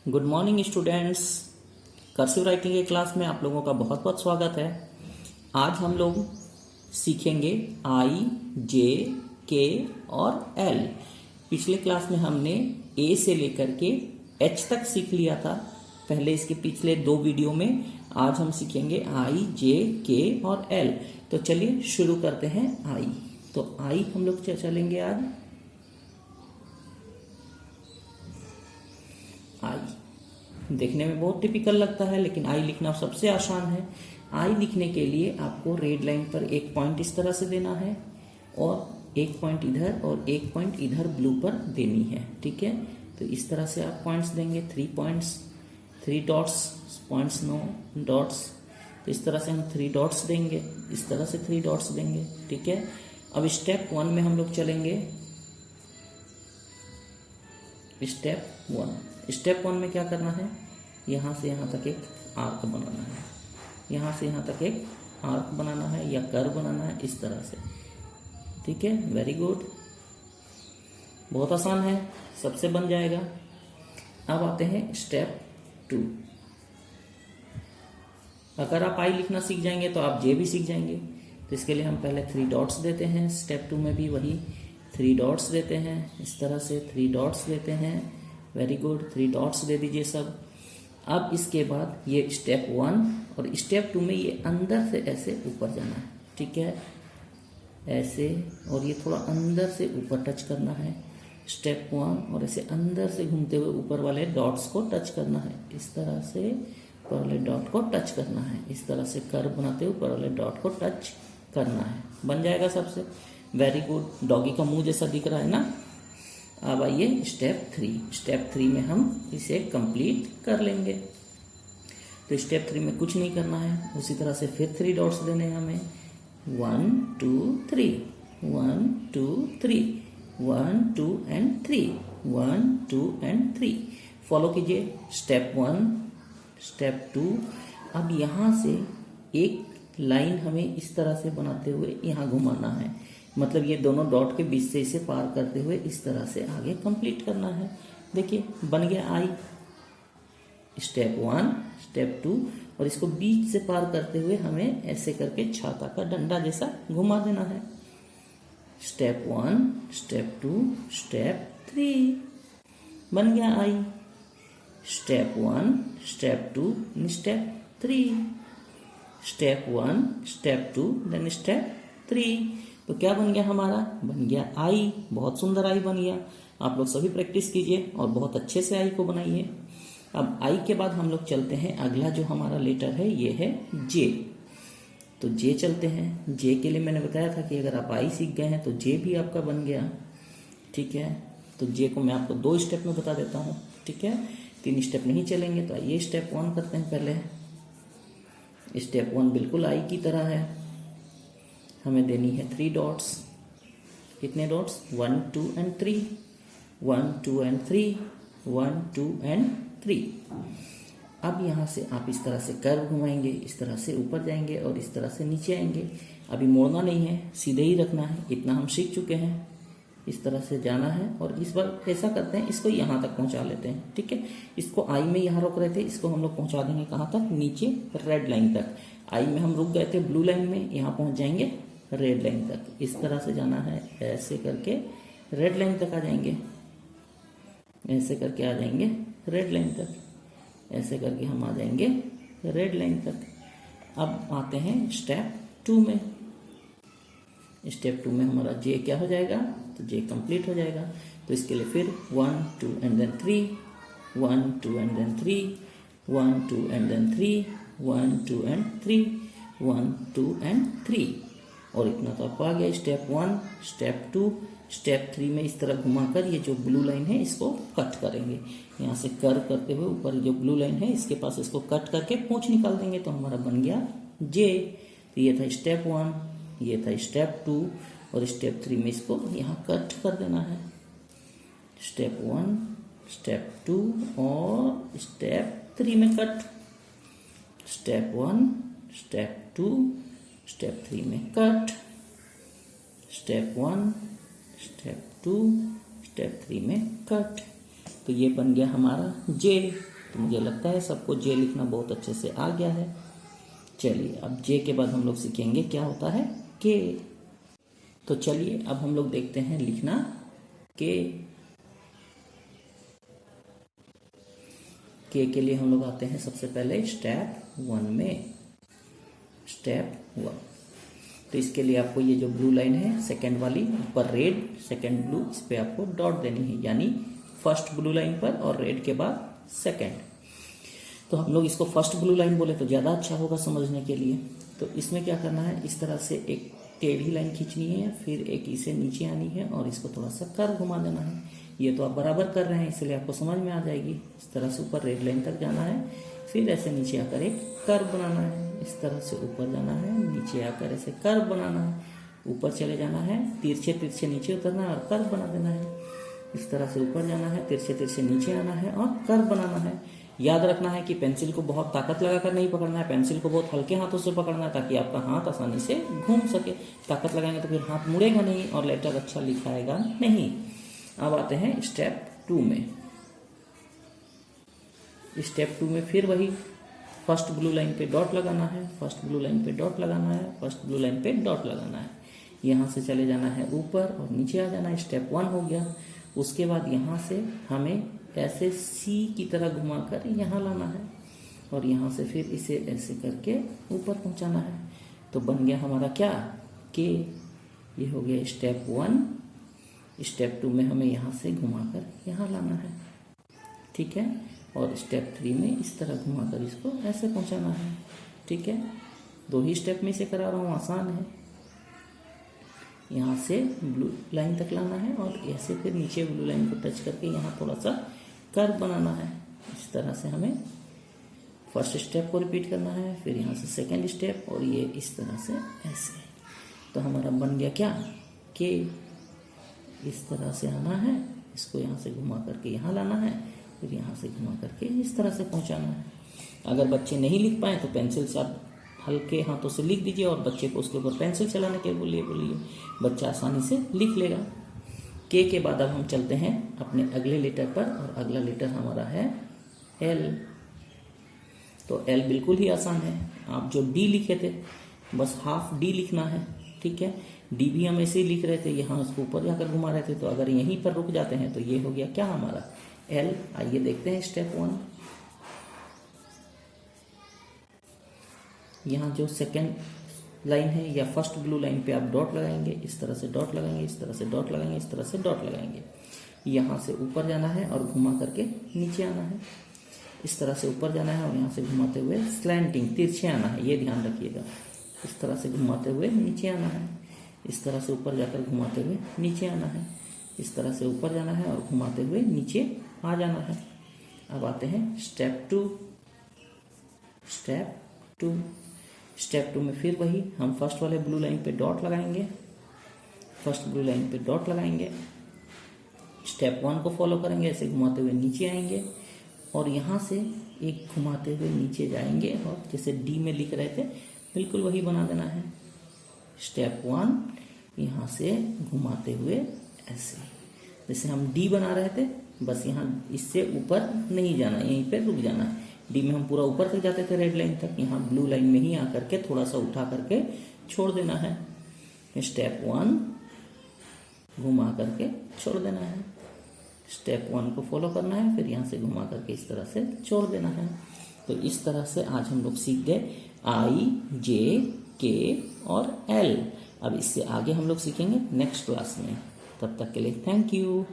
Good morning students. Cursive writing के class में आप लोगों का बहुत बहुत स्वागत है। आज हम लोग सीखेंगे आई, जे, के और एल। पिछले क्लास में हमने ए से लेकर के एच तक सीख लिया था पहले इसके पिछले 2 वीडियो में। आज हम सीखेंगे आई, जे, के और एल। तो चलिए शुरू करते हैं आई। तो आई हम लोग चलेंगे आज। आई देखने में बहुत टिपिकल लगता है, लेकिन आई लिखना सबसे आसान है। आई लिखने के लिए आपको रेड लाइन पर एक पॉइंट इस तरह से देना है और एक पॉइंट इधर और एक पॉइंट इधर ब्लू पर देनी है। ठीक है, तो इस तरह से आप पॉइंट्स देंगे, 3 points, 3 dots, points no dots. तो इस तरह से हम 3 डॉट्स देंगे, इस तरह से 3 डॉट्स देंगे। ठीक है, अब स्टेप 1 में हम लोग चलेंगे। स्टेप 1 में क्या करना है, यहाँ से यहाँ तक एक आर्क बनाना है, यहाँ से यहाँ तक एक आर्क बनाना है या कर्व बनाना है इस तरह से। ठीक है, वेरी गुड, बहुत आसान है, सबसे बन जाएगा। अब आते हैं स्टेप 2। अगर आप आई लिखना सीख जाएंगे तो आप जे भी सीख जाएंगे। तो इसके लिए हम पहले 3 डॉट्स देते हैं। स्टेप 2 में भी वही 3 डॉट्स देते हैं, इस तरह से 3 डॉट्स देते हैं। वेरी गुड, 3 डॉट्स दे दीजिए सब। अब इसके बाद ये स्टेप 1 और स्टेप 2 में ये अंदर से ऐसे ऊपर जाना है। ठीक है, ऐसे, और ये थोड़ा अंदर से ऊपर टच करना है। स्टेप 1 और ऐसे अंदर से घूमते हुए ऊपर वाले डॉट्स को टच करना है, इस तरह से ऊपर वाले डॉट को टच करना है, इस तरह से कर्व बनाते हुए ऊपर वाले डॉट को टच करना है। बन जाएगा सबसे। वेरी गुड, डॉगी का मुंह जैसा दिख रहा है ना। अब आइए स्टेप 3। स्टेप 3 में हम इसे कंप्लीट कर लेंगे। तो स्टेप 3 में कुछ नहीं करना है, उसी तरह से फिर 3 डॉट्स देने हैं हमें। 1 2 3, 1 2 3, 1 2 एंड 3, 1 2 एंड 3। फॉलो कीजिए स्टेप 1, स्टेप 2। अब यहाँ से एक लाइन हमें इस तरह से बनाते हुए यहाँ घुमाना है, मतलब ये दोनों डॉट के बीच से इसे पार करते हुए इस तरह से आगे कंप्लीट करना है। देखिए बन गया आई। स्टेप 1, स्टेप 2, और इसको बीच से पार करते हुए हमें ऐसे करके छाता का डंडा जैसा घुमा देना है। स्टेप 1, स्टेप 2, स्टेप 3, बन गया I. Step 1, step 2, step 3, step 1, step 2, then step 3। तो क्या बन गया हमारा, बन गया आई। बहुत सुंदर आई बन गया। आप लोग सभी प्रैक्टिस कीजिए और बहुत अच्छे से आई को बनाइए। अब आई के बाद हम लोग चलते हैं, अगला जो हमारा लेटर है ये है जे। तो जे चलते हैं। जे के लिए मैंने बताया था कि अगर आप आई सीख गए हैं तो जे भी आपका बन गया। ठीक है, तो जे को मैं आपको 2 स्टेप में बता देता हूँ। ठीक है, 3 स्टेप नहीं चलेंगे। तो आइए स्टेप 1 करते हैं पहले। स्टेप 1 बिल्कुल आई की तरह है। हमें देनी है 3 डॉट्स। कितने डॉट्स, 1 2 एंड 3, 1 2 एंड 3, 1 2 एंड 3। अब यहाँ से आप इस तरह से कर्व घुमाएंगे, इस तरह से ऊपर जाएंगे और इस तरह से नीचे आएंगे। अभी मोड़ना नहीं है, सीधे ही रखना है, इतना हम सीख चुके हैं। इस तरह से जाना है और इस बार ऐसा करते हैं, इसको यहाँ तक पहुँचा लेते हैं। ठीक है, इसको आई में यहाँ रोक रहे थे, इसको हम लोग पहुँचा देंगे कहाँ तक, नीचे रेड लाइन तक। आई में हम रुक गए थे ब्लू लाइन में, यहाँ पहुँच जाएंगे रेड लाइन तक। इस तरह से जाना है, ऐसे करके रेड लाइन तक आ जाएंगे, ऐसे करके आ जाएंगे रेड लाइन तक, ऐसे करके हम आ जाएंगे रेड लाइन तक। अब आते हैं स्टेप 2 में। स्टेप 2 में हमारा जे क्या हो जाएगा, तो जे कंप्लीट हो जाएगा। तो इसके लिए फिर 1 2 and then 3, 1 2 and then 3, 1 2 and then 3, 1 2 and 3, 1 2 and 3। और इतना तो आपको आ गया। स्टेप 1, स्टेप 2, स्टेप 3 में इस तरह घुमाकर ये जो ब्लू लाइन है इसको कट करेंगे। यहाँ से कर्व करते हुए ऊपर जो ब्लू लाइन है इसके पास इसको कट करके पूंछ निकाल देंगे, तो हमारा बन गया जे। तो ये था स्टेप 1, ये था स्टेप 2, और स्टेप 3 में इसको यहाँ कट कर देना है। स्टेप 1, स्टेप 2 और स्टेप 3 में कट। स्टेप 1, स्टेप 2, स्टेप 3 में कट। स्टेप 1, स्टेप 2, स्टेप 3 में कट। तो ये बन गया हमारा जे। तो मुझे लगता है सबको जे लिखना बहुत अच्छे से आ गया है। चलिए अब जे के बाद हम लोग सीखेंगे क्या होता है के। तो चलिए अब हम लोग देखते हैं लिखना के। के लिए हम लोग आते हैं सबसे पहले स्टेप 1 में। स्टेप 1, तो इसके लिए आपको ये जो ब्लू लाइन है सेकंड वाली, ऊपर रेड सेकंड ब्लू, इस पे आपको डॉट देनी है, यानी फर्स्ट ब्लू लाइन पर और रेड के बाद सेकंड। तो हम लोग इसको फर्स्ट ब्लू लाइन बोले तो ज़्यादा अच्छा होगा समझने के लिए। तो इसमें क्या करना है, इस तरह से एक टेढ़ी लाइन खींचनी है, फिर एक इसे नीचे आनी है और इसको थोड़ा सा कर्व घुमा देना है। ये तो आप बराबर कर रहे हैं इसलिए आपको समझ में आ जाएगी। इस तरह से ऊपर रेड लाइन तक जाना है, फिर ऐसे नीचे आकर एक कर्व बनाना है। इस तरह से ऊपर जाना है, नीचे आकर ऐसे कर्व बनाना है, ऊपर चले जाना है, तिरछे तिरछे नीचे उतरना है और कर्व बना देना है। इस तरह से ऊपर जाना है, तिरछे तिरछे नीचे आना है और कर्व बनाना है। याद रखना है कि पेंसिल को बहुत ताकत लगाकर नहीं पकड़ना है, पेंसिल को बहुत हल्के हाथों से पकड़ना है ताकि आपका हाथ आसानी से घूम सके। ताकत लगाएंगे तो फिर हाथ मुड़ेगा नहीं और लेटर अच्छा लिखाएगा नहीं। अब आते हैं स्टेप 2 में। स्टेप 2 में फिर वही फर्स्ट ब्लू लाइन पे डॉट लगाना है, फर्स्ट ब्लू लाइन पे डॉट लगाना है, फर्स्ट ब्लू लाइन पे डॉट लगाना है। यहाँ से चले जाना है ऊपर और नीचे आ जाना है। स्टेप 1 हो गया। उसके बाद यहाँ से हमें ऐसे सी की तरह घुमाकर यहाँ लाना है और यहाँ से फिर इसे ऐसे करके ऊपर पहुँचाना है। तो बन गया हमारा क्या के। ये हो गया स्टेप 1। स्टेप 2 में हमें यहाँ से घुमाकर यहाँ लाना है, ठीक है। और स्टेप 3 में इस तरह घुमाकर इसको ऐसे पहुँचाना है, ठीक है। 2 ही स्टेप में इसे करा रहा हूँ, आसान है। यहाँ से ब्लू लाइन तक लाना है और ऐसे फिर नीचे ब्लू लाइन को टच करके यहाँ थोड़ा सा कर्व बनाना है। इस तरह से हमें फर्स्ट स्टेप को रिपीट करना है, फिर यहाँ से सेकंड स्टेप और ये इस तरह से ऐसे। तो हमारा बन गया क्या के। इस तरह से आना है, इसको यहाँ से घुमा करके यहाँ लाना है, फिर यहाँ से घुमा करके इस तरह से पहुँचाना है। अगर बच्चे नहीं लिख पाए तो पेंसिल से आप हल्के हाथों से लिख दीजिए और बच्चे को उसके ऊपर पेंसिल चलाने के बोलिए, बच्चा आसानी से लिख लेगा। के बाद अब हम चलते हैं अपने अगले लेटर पर और अगला लेटर हमारा है एल। तो एल बिल्कुल ही आसान है। आप जो डी लिखे थे बस हाफ डी लिखना है, ठीक है। डी भी हम ऐसे ही लिख रहे थे, यहाँ उसको ऊपर जाकर घुमा रहे थे। तो अगर यहीं पर रुक जाते हैं तो ये हो गया क्या हमारा एल। आइए देखते हैं स्टेप 1। यहाँ जो सेकेंड लाइन है या फर्स्ट ब्लू लाइन पे आप डॉट लगाएंगे, इस तरह से डॉट लगाएंगे, इस तरह से डॉट लगाएंगे, इस तरह से डॉट लगाएंगे। यहाँ से ऊपर जाना है और घुमा करके नीचे आना है। इस तरह से ऊपर जाना है और यहाँ से घुमाते हुए स्लैंटिंग तिरछे आना है, ये ध्यान रखिएगा। इस तरह से घुमाते हुए नीचे आना है, इस तरह से ऊपर जाकर घुमाते हुए नीचे आना है, इस तरह से ऊपर जाना है और घुमाते हुए नीचे आ जाना है। अब आते हैं स्टेप 2। स्टेप 2 में फिर वही हम फर्स्ट वाले ब्लू लाइन पे डॉट लगाएंगे, फर्स्ट ब्लू लाइन पे डॉट लगाएंगे। स्टेप 1 को फॉलो करेंगे, ऐसे घुमाते हुए नीचे आएंगे और यहाँ से एक घुमाते हुए नीचे जाएंगे और जैसे डी में लिख रहे थे बिल्कुल वही बना देना है। स्टेप 1 यहाँ से घुमाते हुए ऐसे, जैसे हम डी बना रहे थे, बस यहाँ इससे ऊपर नहीं जाना, यहीं पे रुक जाना है। डी में हम पूरा ऊपर तक जाते थे रेड लाइन तक, यहाँ ब्लू लाइन में ही आकर के थोड़ा सा उठा करके छोड़ देना है। स्टेप 1 घुमा करके छोड़ देना है। स्टेप 1 को फॉलो करना है, फिर यहाँ से घुमा करके इस तरह से छोड़ देना है। तो इस तरह से आज हम लोग सीख गए आई, जे, के और एल। अब इससे आगे हम लोग सीखेंगे नेक्स्ट क्लास में। तब तक के लिए थैंक यू।